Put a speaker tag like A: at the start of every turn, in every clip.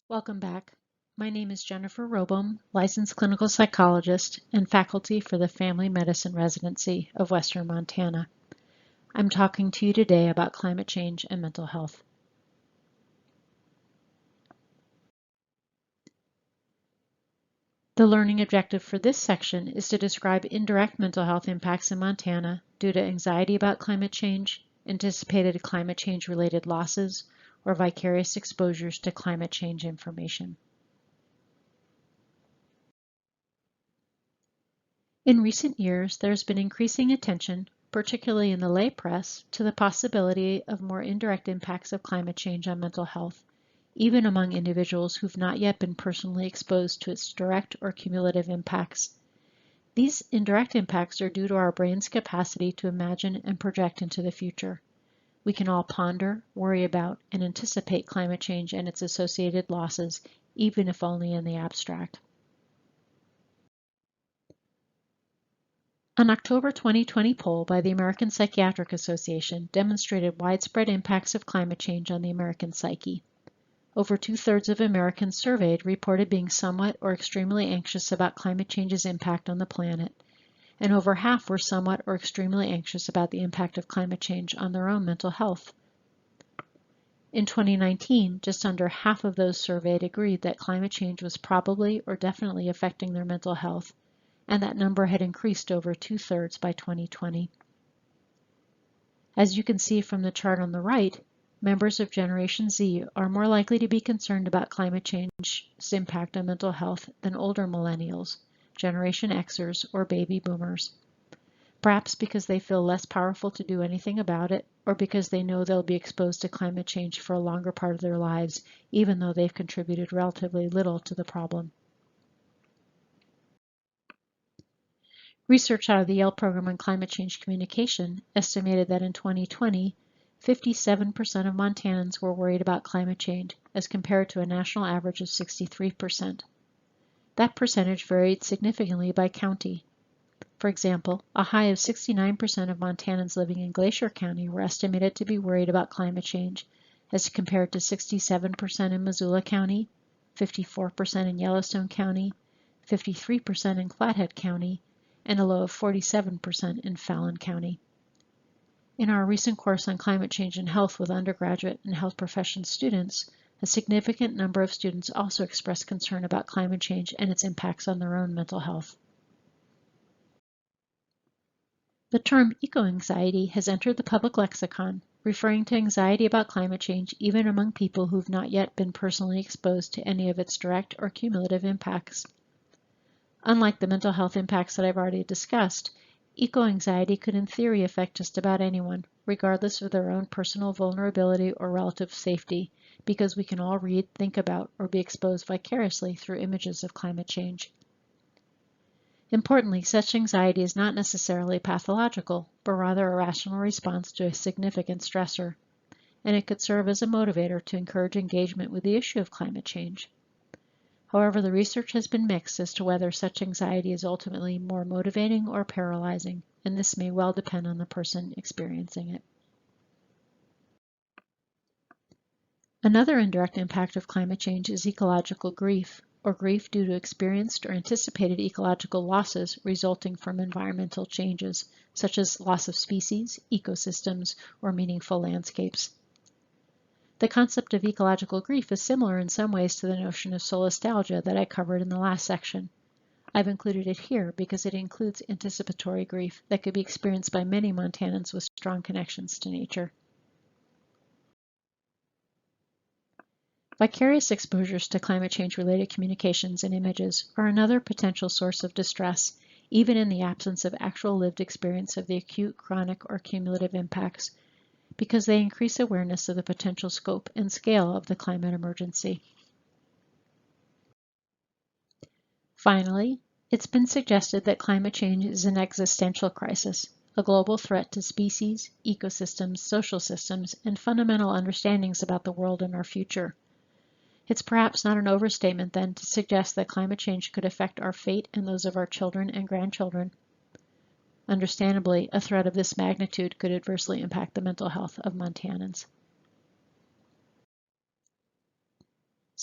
A: Welcome back. My name is Jennifer Robom, licensed clinical psychologist and faculty for the Family Medicine Residency of Western Montana. I'm talking to you today about climate change and mental health. The learning objective for this section is to describe indirect mental health impacts in Montana due to anxiety about climate change, anticipated climate change-related losses, or vicarious exposures to climate change information. In recent years, there's been increasing attention, particularly in the lay press, to the possibility of more indirect impacts of climate change on mental health, even among individuals who've not yet been personally exposed to its direct or cumulative impacts. These indirect impacts are due to our brain's capacity to imagine and project into the future. We can all ponder, worry about, and anticipate climate change and its associated losses, even if only in the abstract. An October 2020 poll by the American Psychiatric Association demonstrated widespread impacts of climate change on the American psyche. Over two-thirds of Americans surveyed reported being somewhat or extremely anxious about climate change's impact on the planet, and over half were somewhat or extremely anxious about the impact of climate change on their own mental health. In 2019, just under half of those surveyed agreed that climate change was probably or definitely affecting their mental health, and that number had increased over two-thirds by 2020. As you can see from the chart on the right, members of Generation Z are more likely to be concerned about climate change's impact on mental health than older millennials, Generation Xers, or baby boomers. Perhaps because they feel less powerful to do anything about it, or because they know they'll be exposed to climate change for a longer part of their lives, even though they've contributed relatively little to the problem. Research out of the Yale Program on Climate Change Communication estimated that in 2020, 57% of Montanans were worried about climate change, as compared to a national average of 63%. That percentage varied significantly by county. For example, a high of 69% of Montanans living in Glacier County were estimated to be worried about climate change, as compared to 67% in Missoula County, 54% in Yellowstone County, 53% in Flathead County, and a low of 47% in Fallon County. In our recent course on climate change and health with undergraduate and health profession students, a significant number of students also expressed concern about climate change and its impacts on their own mental health. The term eco-anxiety has entered the public lexicon, referring to anxiety about climate change even among people who've not yet been personally exposed to any of its direct or cumulative impacts. Unlike the mental health impacts that I've already discussed, eco-anxiety could in theory affect just about anyone, regardless of their own personal vulnerability or relative safety, because we can all read, think about, or be exposed vicariously through images of climate change. Importantly, such anxiety is not necessarily pathological, but rather a rational response to a significant stressor, and it could serve as a motivator to encourage engagement with the issue of climate change. However, the research has been mixed as to whether such anxiety is ultimately more motivating or paralyzing, and this may well depend on the person experiencing it. Another indirect impact of climate change is ecological grief, or grief due to experienced or anticipated ecological losses resulting from environmental changes, such as loss of species, ecosystems, or meaningful landscapes. The concept of ecological grief is similar in some ways to the notion of solastalgia that I covered in the last section. I've included it here because it includes anticipatory grief that could be experienced by many Montanans with strong connections to nature. Vicarious exposures to climate change-related communications and images are another potential source of distress, even in the absence of actual lived experience of the acute, chronic, or cumulative impacts, because they increase awareness of the potential scope and scale of the climate emergency. Finally, it's been suggested that climate change is an existential crisis, a global threat to species, ecosystems, social systems, and fundamental understandings about the world and our future. It's perhaps not an overstatement, then, to suggest that climate change could affect our fate and those of our children and grandchildren. Understandably, a threat of this magnitude could adversely impact the mental health of Montanans.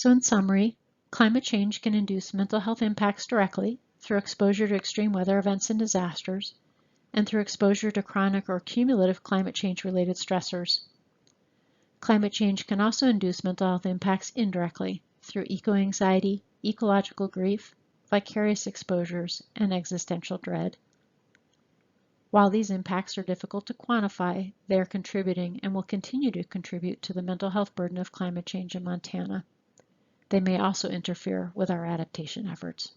A: So in summary, climate change can induce mental health impacts directly through exposure to extreme weather events and disasters, and through exposure to chronic or cumulative climate change-related stressors. Climate change can also induce mental health impacts indirectly through eco-anxiety, ecological grief, vicarious exposures, and existential dread. While these impacts are difficult to quantify, they are contributing and will continue to contribute to the mental health burden of climate change in Montana. They may also interfere with our adaptation efforts.